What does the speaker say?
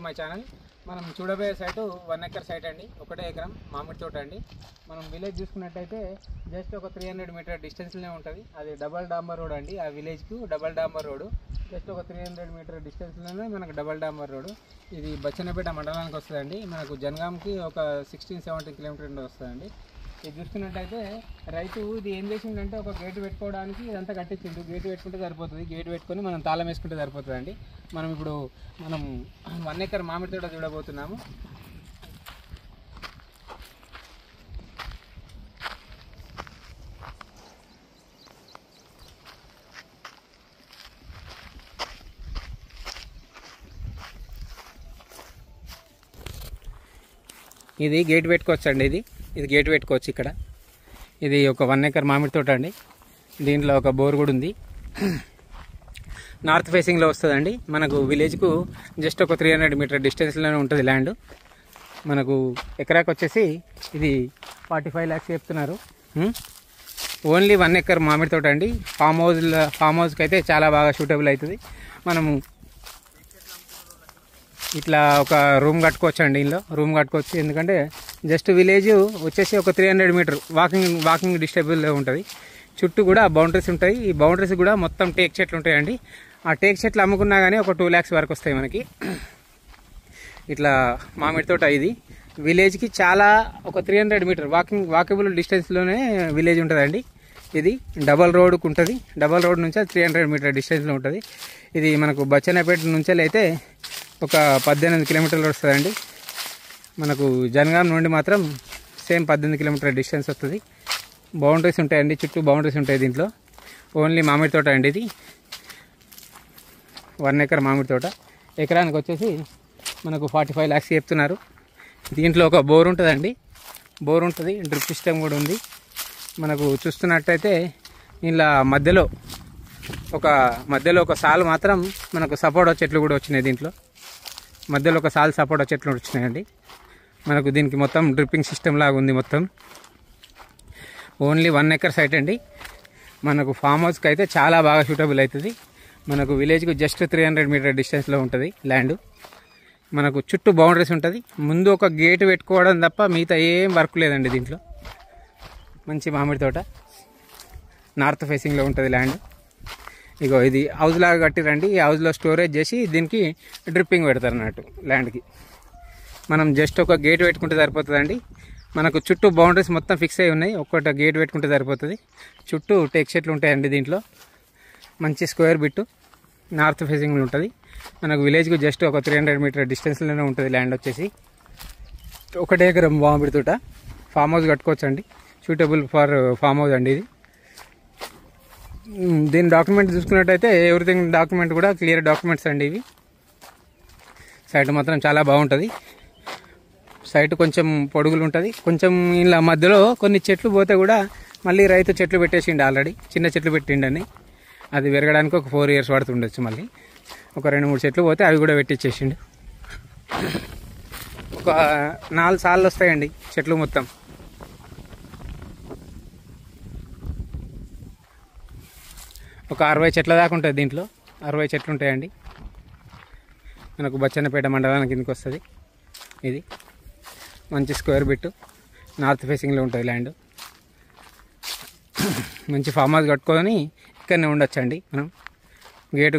My channel. మనం చూడబోయే site 1 acre site అండి. ఒకటే ఎకరం మామిడి తోట అండి. మనం విలేజ్ చూసుకున్నట్టయితే జస్ట్ ఒక 300 మీటర్ డిస్టెన్స్లోనే ఉంటుంది. అది డబల్ డాంబర్ రోడ్ అండి. ఆ విలేజ్కు డబల్ డాంబర్ రోడ్ జస్ట్ ఒక 300 మీటర్ డిస్టెన్స్లోనే మనకు డబల్ డాంబర్ రోడ్. ఇది బచ్చన్నపేట మండలానికి వస్తుందండి. మనకు జనగాంకి ఒక 16-17 కిలోమీటర్లు వస్తుందండి. ఇది చూసుకున్నట్టయితే రైతు ఇది ఏం చేసిందంటే ఒక గేటు పెట్టుకోవడానికి ఇదంతా కట్టించిండు. గేటు పెట్టుకుంటే సరిపోతుంది. గేటు పెట్టుకొని మనం తాళం వేసుకుంటే సరిపోతుందండి. మనం 1 ఎకర్ మామిడి తోట చూడబోతున్నాము. ఇది గేట్ పెట్టుకోవచ్చు అండి. ఇది గేట్ పెట్టుకోవచ్చు. ఇక్కడ ఇది ఒక 1 ఎకర్ మామిడి తోట అండి. దీంట్లో ఒక బోర్ కూడా ఉంది. నార్త్ ఫేసింగ్లో వస్తుందండి. మనకు విలేజ్కు జస్ట్ ఒక 300 మీటర్ డిస్టెన్స్లోనే ఉంటుంది ల్యాండ్. మనకు ఎకరాకి వచ్చేసి ఇది 45 lakhs చెప్తున్నారు. ఓన్లీ 1 ఎకర్ మామిడి తోట అండి. ఫామ్ హౌస్కి అయితే చాలా బాగా సూటబుల్ అవుతుంది. మనము ఇట్లా ఒక రూమ్ కట్టుకోవచ్చు అండి. ఇందులో రూమ్ కట్టుకోవచ్చు. ఎందుకంటే జస్ట్ విలేజ్ వచ్చేసి ఒక 300 మీటర్ వాకింగ్ డిస్టేబుల్ ఉంటుంది. చుట్టూ కూడా బౌండరీస్ ఉంటాయి. ఈ బౌండరీస్ కూడా మొత్తం టేక్ చెట్లు ఉంటాయండి. ఆ టేక్ చెట్లు అమ్ముకున్నా కానీ ఒక 2 lakhs వరకు వస్తాయి మనకి. ఇట్లా మామిడి తోట ఇది విలేజ్కి చాలా ఒక 300 మీటర్ వాకబుల్ డిస్టెన్స్లోనే విలేజ్ ఉంటుందండి. ఇది డబల్ రోడ్కు ఉంటుంది. డబల్ రోడ్ నుంచి 300 మీటర్ డిస్టెన్స్లో ఉంటుంది. ఇది మనకు బచ్చన్నపేట నుంచి అయితే ఒక 18 కిలోమీటర్లు వస్తుందండి. మనకు జనగాం నుండి మాత్రం సేమ్ 18 కిలోమీటర్ డిస్టెన్స్ వస్తుంది. బౌండరీస్ ఉంటాయండి. చుట్టూ బౌండరీస్ ఉంటాయి. దీంట్లో ఓన్లీ మామిడి తోట అండి. ఇది 1 ఎకర్ మామిడి తోట. ఎకరానికి వచ్చేసి మనకు 45 lakhs చెప్తున్నారు. దీంట్లో ఒక బోర్ ఉంటుందండి. బోర్ ఉంటుంది. డ్రిప్ సిస్టమ్ కూడా ఉంది. మనకు చూస్తున్నట్టయితే ఇలా మధ్యలో ఒక సాల్ మాత్రం మనకు సపోటా చెట్లు కూడా వచ్చినాయి. దీంట్లో మధ్యలో ఒక సాల్ సపోటా చెట్లు వచ్చినాయండి. మనకు దీనికి మొత్తం డ్రిప్పింగ్ సిస్టమ్ లాగా ఉంది. మొత్తం ఓన్లీ 1 ఎకర్ సైట్ అండి. మనకు ఫామ్ హౌస్కి అయితే చాలా బాగా సూటబుల్ అవుతుంది. మనకు విలేజ్కి జస్ట్ 300 మీటర్ డిస్టెన్స్లో ఉంటుంది ల్యాండ్. మనకు చుట్టూ బౌండరీస్ ఉంటుంది. ముందు ఒక గేట్ పెట్టుకోవడం తప్ప మిగతా ఏం వర్క్ లేదండి. దీంట్లో మంచి మామిడి తోట నార్త్ ఫేసింగ్లో ఉంటుంది ల్యాండ్. ఇగో ఇది హౌస్ లాగా కట్టిరండి. ఈ హౌస్లో స్టోరేజ్ చేసి దీనికి డ్రిప్పింగ్ పెడతారు అన్నట్టు ల్యాండ్కి. మనం జస్ట్ ఒక గేట్ పెట్టుకుంటే సరిపోతుందండి. మనకు చుట్టూ బౌండరీస్ మొత్తం ఫిక్స్ అయి ఉన్నాయి. ఒక్కట గేట్ పెట్టుకుంటే సరిపోతుంది. చుట్టూ టేక్ చెట్లు ఉంటాయండి. దీంట్లో మంచి స్క్వేర్ బిట్ నార్త్ ఫేసింగ్లో ఉంటుంది. మనకు విలేజ్కు జస్ట్ ఒక 300 మీటర్ డిస్టెన్స్లోనే ఉంటుంది ల్యాండ్ వచ్చేసి. ఒకటే ఎకరం మామిడి తోట. ఫామ్ హౌస్ కట్టుకోవచ్చు అండి. సూటబుల్ ఫర్ ఫామ్ హౌస్ అండి ఇది. దీని డాక్యుమెంట్ చూసుకున్నట్టయితే ఎవ్రీథింగ్ డాక్యుమెంట్ కూడా క్లియర్ డాక్యుమెంట్స్ అండి ఇవి. సైట్ మాత్రం చాలా బాగుంటుంది. సైట్ కొంచెం పొడుగులు ఉంటుంది. కొంచెం ఇలా మధ్యలో కొన్ని చెట్లు పోతే కూడా మళ్ళీ రైతు చెట్లు పెట్టేసిండు. ఆల్రెడీ చిన్న చెట్లు పెట్టిండని అది పెరగడానికి ఒక 4 years పడుతుండొచ్చు. మళ్ళీ ఒక 2-3 చెట్లు పోతే అవి కూడా పెట్టించేసిండు. ఒక 4 సార్లు వస్తాయండి చెట్లు మొత్తం. ఒక 60 చెట్ల దాకా ఉంటుంది. దీంట్లో 60 చెట్లు ఉంటాయండి. మనకు బచ్చన్నపేట మండలానికి కిందకి వస్తుంది. ఇది మంచి స్క్వేర్ బిట్ నార్త్ ఫేసింగ్లో ఉంటుంది ల్యాండ్. మంచి ఫామ్ హౌస్ కట్టుకొని ఇక్కడనే ఉండొచ్చండి. మనం గేటు